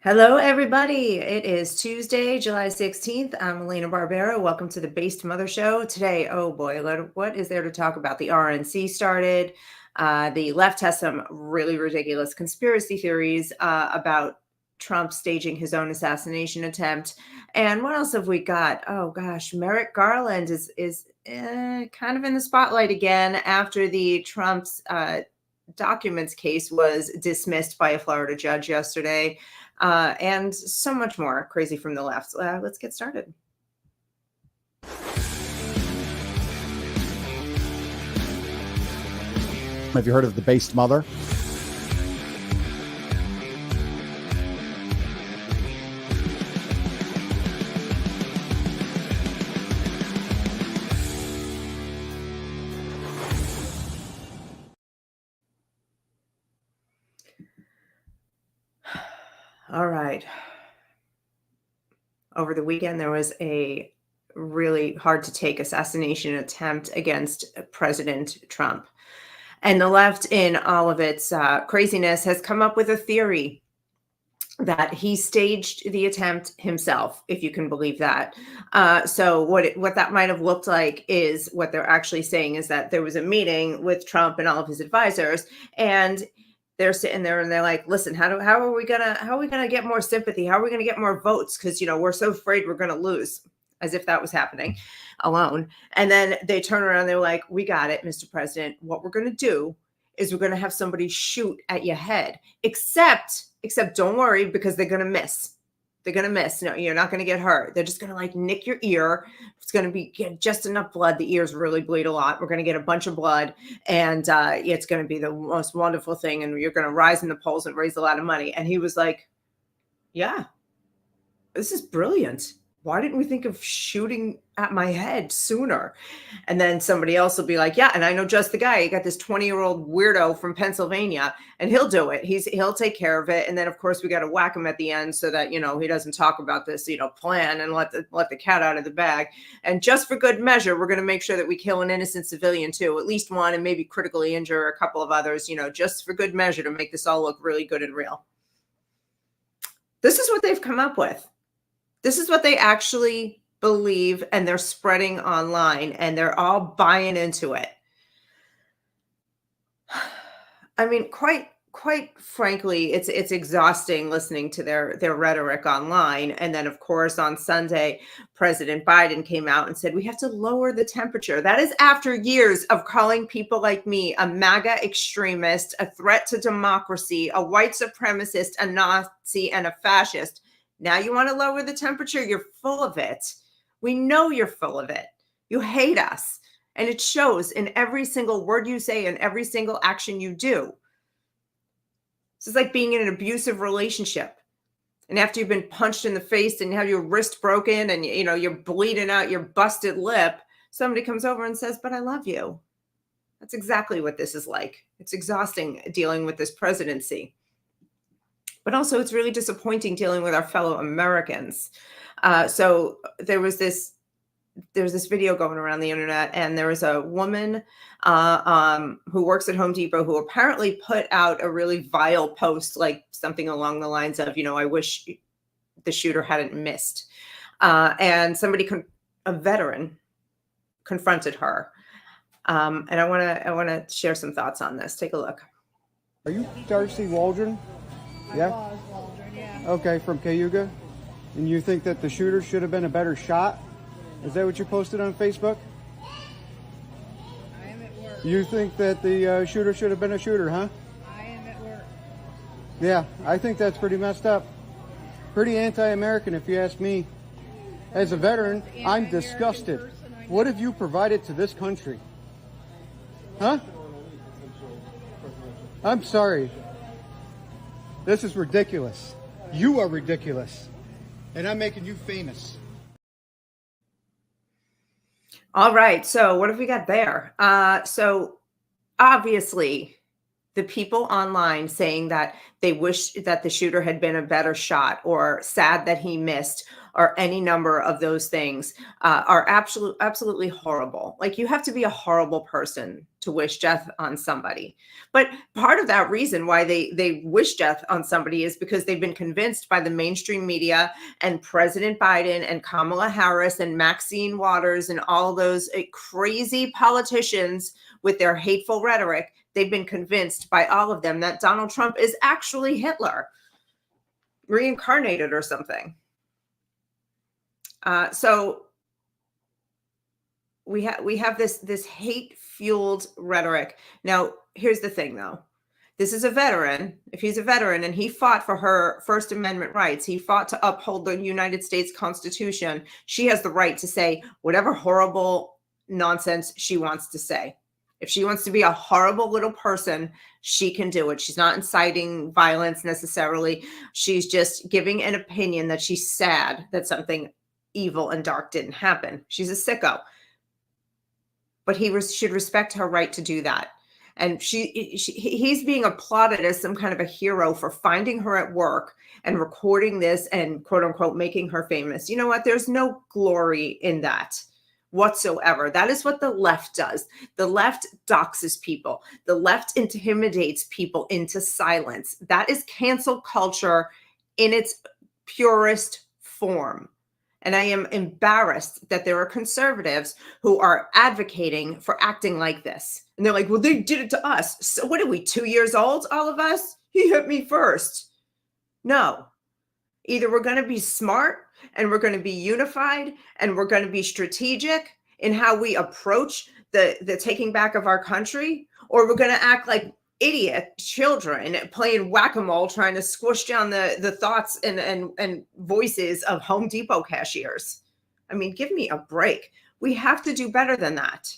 Hello, everybody. It is Tuesday, July 16th. I'm Elena Barbera. Welcome to the Based Mother Show. Today, oh boy, what is there to talk about? The RNC started. The left has some really ridiculous conspiracy theories about Trump staging his own assassination attempt. And what else have we got? Oh gosh, Merrick Garland is kind of in the spotlight again after the Trump's documents case was dismissed by a Florida judge yesterday, and so much more crazy from the left. Let's get started. Have you heard of the based mother? All right. Over the weekend, there was a really hard to take assassination attempt against President Trump. And the left, in all of its craziness, has come up with a theory that he staged the attempt himself, if you can believe that. So what that might have looked like is what they're actually saying is that there was a meeting with Trump and all of his advisors, and they're sitting there and they're like, listen, how are we gonna get more sympathy? How are we gonna get more votes? Because we're so afraid we're gonna lose, as if that was happening alone. And then they turn around and they're like, we got it, Mr. President. What we're gonna do is we're gonna have somebody shoot at your head. Except don't worry, because they're gonna miss. They're going to miss. No, you're not going to get hurt. They're just going to like nick your ear. It's going to get just enough blood. The ears really bleed a lot. We're going to get a bunch of blood, and it's going to be the most wonderful thing. And you're going to rise in the polls and raise a lot of money. And he was like, yeah, this is brilliant. Why didn't we think of shooting at my head sooner? And then somebody else will be like, yeah, and I know just the guy. You got this 20-year-old weirdo from Pennsylvania, and he'll do it. He'll take care of it. And then, of course, we got to whack him at the end so that, he doesn't talk about this, plan and let the cat out of the bag. And just for good measure, we're going to make sure that we kill an innocent civilian too, at least one, and maybe critically injure a couple of others, just for good measure to make this all look really good and real. This is what they've come up with. This is what they actually believe, and they're spreading online, and they're all buying into it. I mean, quite frankly, it's exhausting listening to their rhetoric online. And then, of course, on Sunday, President Biden came out and said, we have to lower the temperature. That is after years of calling people like me a MAGA extremist, a threat to democracy, a white supremacist, a Nazi, and a fascist. Now you want to lower the temperature? You're full of it. We know you're full of it. You hate us. And it shows in every single word you say and every single action you do. This is like being in an abusive relationship. And after you've been punched in the face and you have your wrist broken and you're bleeding out your busted lip, somebody comes over and says, but I love you. That's exactly what this is like. It's exhausting dealing with this presidency. But also it's really disappointing dealing with our fellow Americans. So there was this video going around the internet, and there was a woman who works at Home Depot who apparently put out a really vile post, like something along the lines of, I wish the shooter hadn't missed. And a veteran confronted her. And I want to share some thoughts on this. Take a look. Are you Darcy Waldron? Yeah? Okay, from Cayuga? And you think that the shooter should have been a better shot? Is that what you posted on Facebook? I am at work. You think that the shooter should have been a shooter, huh? I am at work. Yeah, I think that's pretty messed up. Pretty anti-American if you ask me. As a veteran, I'm disgusted. What have you provided to this country? Huh? I'm sorry. This is ridiculous. You are ridiculous. And I'm making you famous. All right. So what have we got there? So obviously the people online saying that they wish that the shooter had been a better shot, or sad that he missed, or any number of those things are absolutely horrible. Like, you have to be a horrible person to wish death on somebody. But part of that reason why they wish death on somebody is because they've been convinced by the mainstream media and President Biden and Kamala Harris and Maxine Waters and all those crazy politicians with their hateful rhetoric. They've been convinced by all of them that Donald Trump is actually Hitler, reincarnated or something. So we have this hate-fueled rhetoric. Now, here's the thing, though. This is a veteran. If he's a veteran and he fought for her First Amendment rights, he fought to uphold the United States Constitution, she has the right to say whatever horrible nonsense she wants to say. If she wants to be a horrible little person, she can do it. She's not inciting violence necessarily. She's just giving an opinion that she's sad that something evil and dark didn't happen. She's a sicko. But he should respect her right to do that. And he's being applauded as some kind of a hero for finding her at work and recording this and quote unquote making her famous. You know what? There's no glory in that whatsoever. That is what the left does. The left doxes people. The left intimidates people into silence. That is cancel culture in its purest form. And I am embarrassed that there are conservatives who are advocating for acting like this. And they're like, well, they did it to us. So what are we, 2 years old, all of us? He hit me first. No. Either we're going to be smart and we're going to be unified and we're going to be strategic in how we approach the taking back of our country, or we're going to act like idiot children playing whack-a-mole trying to squish down the thoughts and voices of Home Depot cashiers. I mean, give me a break. We have to do better than that.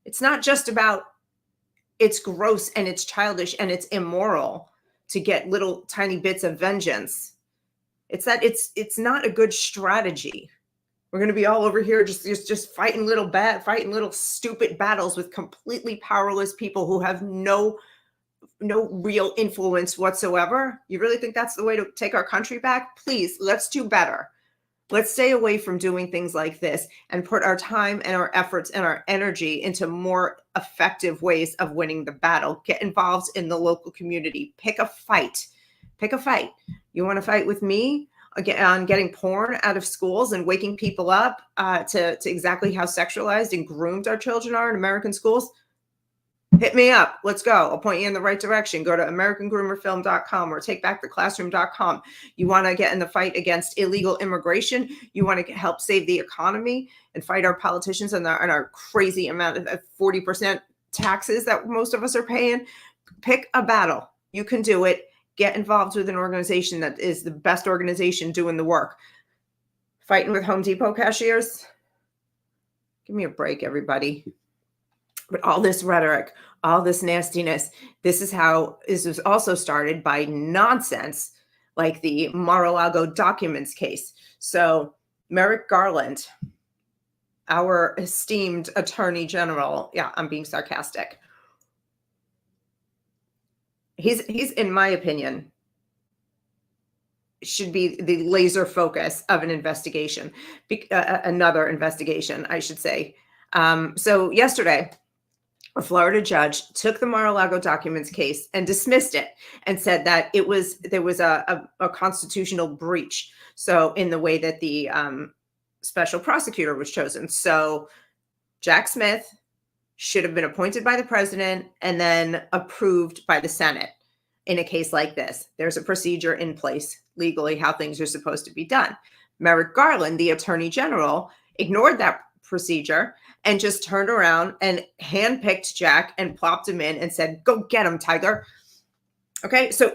It's not just about it's gross and it's childish and it's immoral to get little tiny bits of vengeance. It's that it's not a good strategy. We're going to be all over here just fighting little stupid battles with completely powerless people who have no real influence whatsoever. You really think that's the way to take our country back? Please, let's do better. Let's stay away from doing things like this and put our time and our efforts and our energy into more effective ways of winning the battle. Get involved in the local community. Pick a fight. Pick a fight. You want to fight with me on getting porn out of schools and waking people up to exactly how sexualized and groomed our children are in American schools? Hit me up. Let's go. I'll point you in the right direction. Go to AmericanGroomerFilm.com or TakeBackTheClassroom.com. You want to get in the fight against illegal immigration? You want to help save the economy and fight our politicians and our crazy amount of 40% taxes that most of us are paying? Pick a battle. You can do it. Get involved with an organization that is the best organization doing the work. Fighting with Home Depot cashiers? Give me a break, everybody. But all this rhetoric, all this nastiness, this was also started by nonsense like the Mar-a-Lago documents case. So Merrick Garland, our esteemed attorney general, yeah, I'm being sarcastic. He's in my opinion, should be the laser focus of an investigation, another investigation, I should say. So yesterday, a Florida judge took the Mar-a-Lago documents case and dismissed it and said that there was a constitutional breach. So in the way that the special prosecutor was chosen. So Jack Smith should have been appointed by the president and then approved by the Senate in a case like this. There's a procedure in place legally how things are supposed to be done. Merrick Garland, the attorney general, ignored that procedure and just turned around and handpicked Jack and plopped him in and said, go get him, Tiger. Okay, so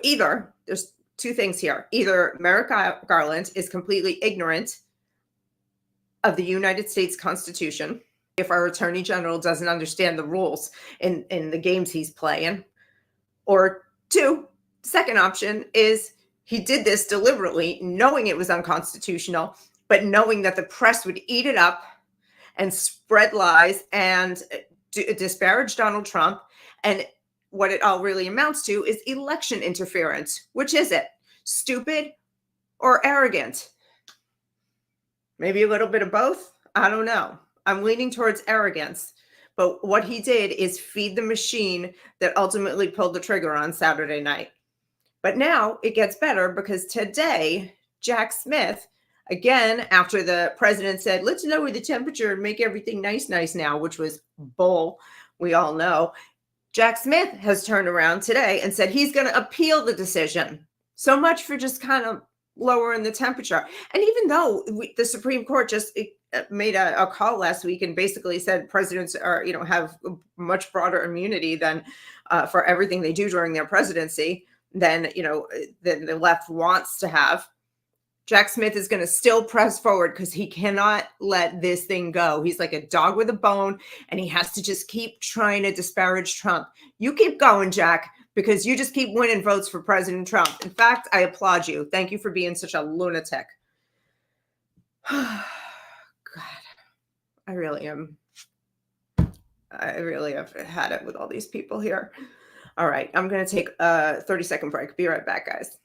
there's two things here. Either Merrick Garland is completely ignorant of the United States Constitution, if our attorney general doesn't understand the rules in the games he's playing, or two, second option is he did this deliberately, knowing it was unconstitutional, but knowing that the press would eat it up and spread lies and disparage Donald Trump. And what it all really amounts to is election interference. Which is it? Stupid or arrogant? Maybe a little bit of both. I don't know. I'm leaning towards arrogance, But what he did is feed the machine that ultimately pulled the trigger on Saturday night. But now it gets better because today, Jack Smith, again, after the president said, let's lower the temperature and make everything nice now, which was bull, we all know. Jack Smith has turned around today and said he's going to appeal the decision. So much for just kind of lowering the temperature. And even though the Supreme Court just made a call last week and basically said presidents are, have much broader immunity than for everything they do during their presidency than the left wants to have, Jack Smith is going to still press forward because he cannot let this thing go. He's like a dog with a bone, and he has to just keep trying to disparage Trump. You keep going, Jack, because you just keep winning votes for President Trump. In fact, I applaud you. Thank you for being such a lunatic. God, I really am. I really have had it with all these people here. All right, I'm going to take a 30-second break. Be right back, guys.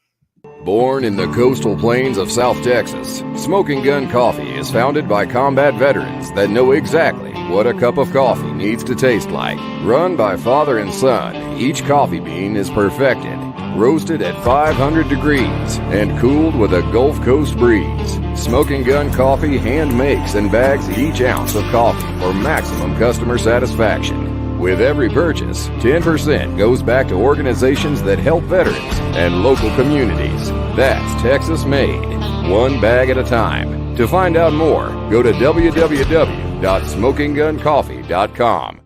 Born in the coastal plains of South Texas, Smoking Gun Coffee is founded by combat veterans that know exactly what a cup of coffee needs to taste like. Run by father and son, each coffee bean is perfected, roasted at 500 degrees, and cooled with a Gulf Coast breeze. Smoking Gun Coffee hand makes and bags each ounce of coffee for maximum customer satisfaction. With every purchase, 10% goes back to organizations that help veterans and local communities. That's Texas made, one bag at a time. To find out more, go to www.smokingguncoffee.com.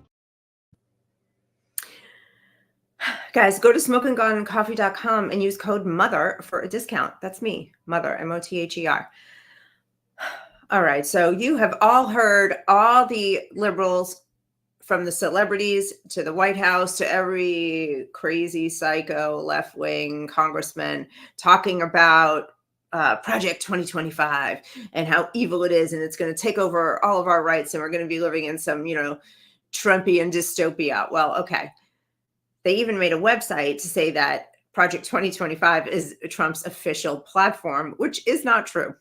Guys, go to smokingguncoffee.com and use code MOTHER for a discount. That's me, Mother, M-O-T-H-E-R. All right, so you have all heard all the liberals, from the celebrities to the White House to every crazy psycho left-wing congressman talking about Project 2025 and how evil it is, and it's going to take over all of our rights, and we're going to be living in some, Trumpian dystopia. Well, okay. They even made a website to say that Project 2025 is Trump's official platform, which is not true.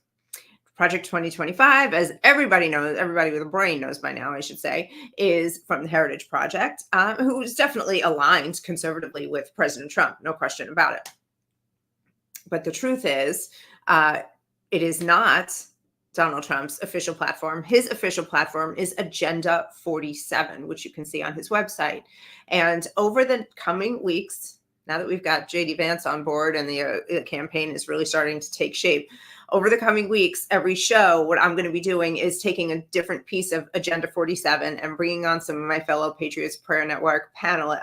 Project 2025, as everybody knows, everybody with a brain knows by now, I should say, is from the Heritage Project, who is definitely aligned conservatively with President Trump, no question about it. But the truth is, it is not Donald Trump's official platform. His official platform is Agenda 47, which you can see on his website. And over the coming weeks, now that we've got J.D. Vance on board and the campaign is really starting to take shape, over the coming weeks, every show, what I'm going to be doing is taking a different piece of Agenda 47 and bringing on some of my fellow Patriots Prayer Network panel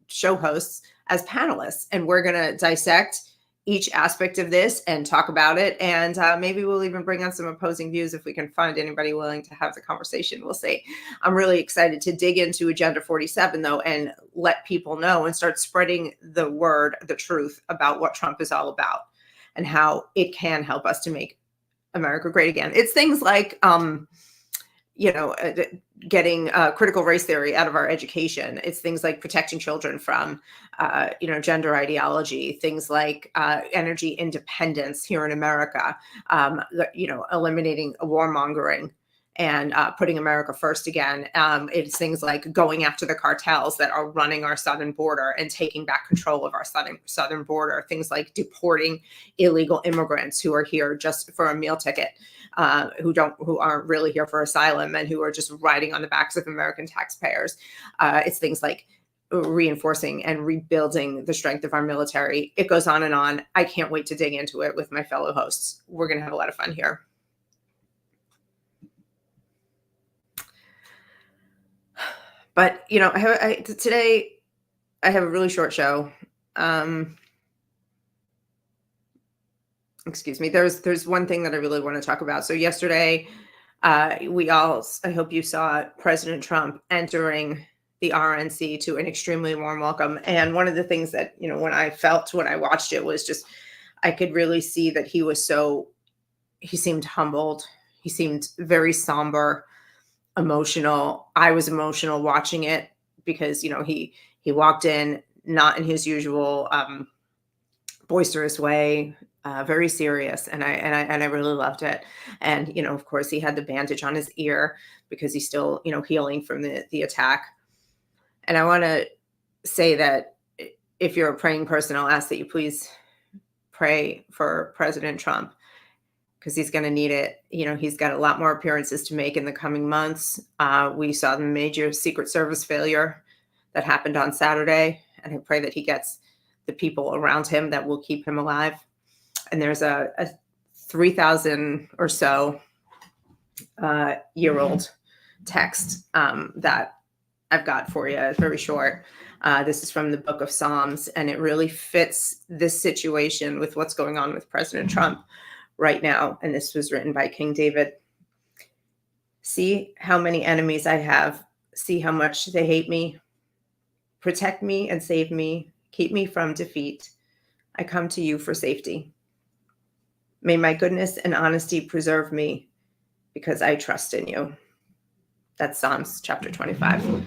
show hosts as panelists. And we're going to dissect each aspect of this and talk about it. And maybe we'll even bring on some opposing views if we can find anybody willing to have the conversation. We'll see. I'm really excited to dig into Agenda 47, though, and let people know and start spreading the word, the truth about what Trump is all about and how it can help us to make America great again. It's things like, getting critical race theory out of our education. It's things like protecting children from, gender ideology, things like energy independence here in America, eliminating warmongering and putting America first again. It's things like going after the cartels that are running our southern border and taking back control of our southern border. Things like deporting illegal immigrants who are here just for a meal ticket, who aren't really here for asylum and who are just riding on the backs of American taxpayers. It's things like reinforcing and rebuilding the strength of our military. It goes on and on. I can't wait to dig into it with my fellow hosts. We're going to have a lot of fun here. But, today I have a really short show. Excuse me. There's one thing that I really want to talk about. So yesterday, I hope you saw President Trump entering the RNC to an extremely warm welcome. And one of the things that, when I watched it was just, I could really see that he seemed humbled. He seemed very somber, emotional. I was emotional watching it because, he walked in not in his usual boisterous way, very serious, and I really loved it. And of course, he had the bandage on his ear because he's still healing from the attack. And I want to say that if you're a praying person, I'll ask that you please pray for President Trump, because he's going to need it. He's got a lot more appearances to make in the coming months. We saw the major Secret Service failure that happened on Saturday, and I pray that he gets the people around him that will keep him alive. And there's a 3,000 or so year-old text that I've got for you. It's very short. This is from the book of Psalms, and it really fits this situation with what's going on with President Trump right now. And this was written by King David. See how many enemies I have. See how much they hate me. Protect me and save me. Keep me from defeat. I come to you for safety. May my goodness and honesty preserve me, because I trust in you. That's Psalms chapter 25.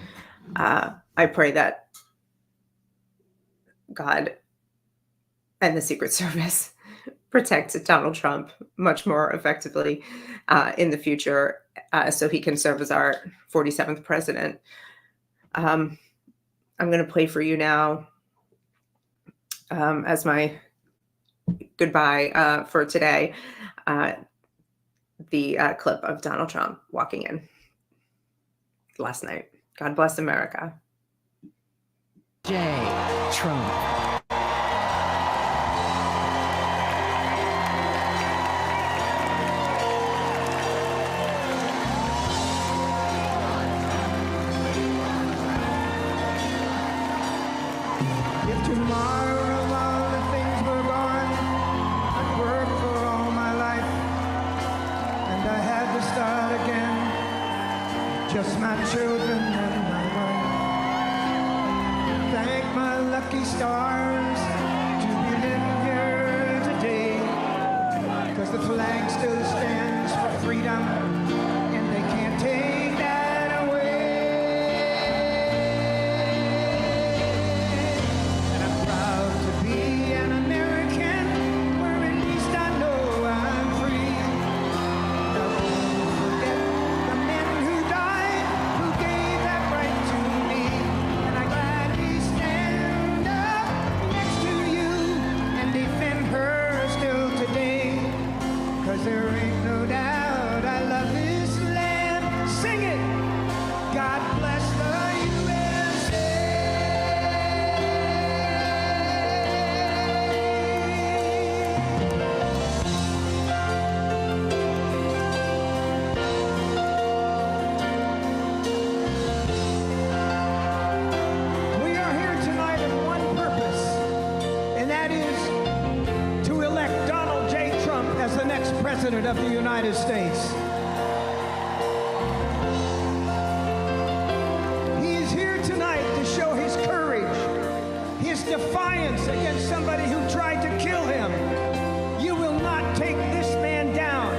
I pray that God and the Secret Service protect Donald Trump much more effectively in the future, so he can serve as our 47th president. I'm going to play for you now as my goodbye for today, the clip of Donald Trump walking in last night. God bless America. J. Trump. If tomorrow all the things were gone, I'd work for all my life, and I had to start again, just my children and my wife. Thank my lucky stars to be living here today, 'cause the flag still stands for freedom, and they can't take that away. And I'm proud to be an American, where at least I know I'm free. Now don't forget the men who died, who gave that right to me. And I gladly stand up next to you and defend her still today. 'Cause there ain't no doubt I love this land. Sing it! God bless the USA. We are here tonight with one purpose, and that is to elect Donald J. Trump as the next president of the United States. He is here tonight to show his courage, his defiance against somebody who tried to kill him. You will not take this man down.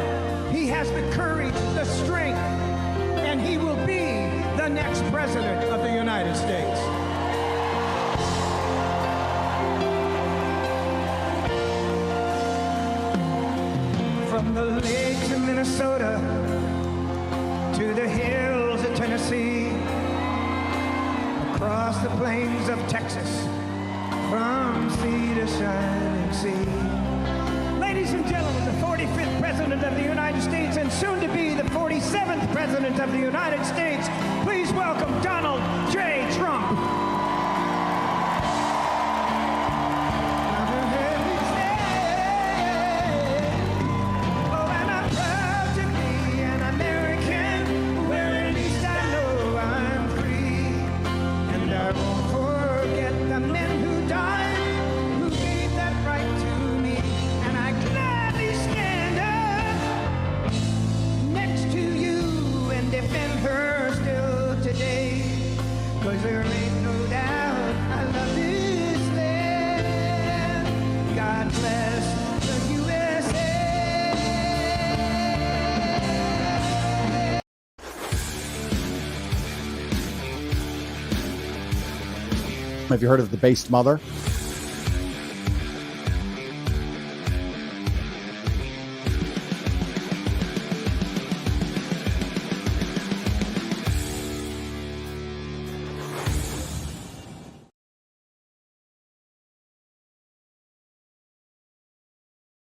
He has the courage, the strength, and he will be the next president of the United States. From the lakes of Minnesota to the hills of Tennessee, across the plains of Texas, from sea to shining sea. Ladies and gentlemen, the 45th President of the United States, and soon to be the 47th President of the United States, please welcome Donald J. Trump. Have you heard of the based mother?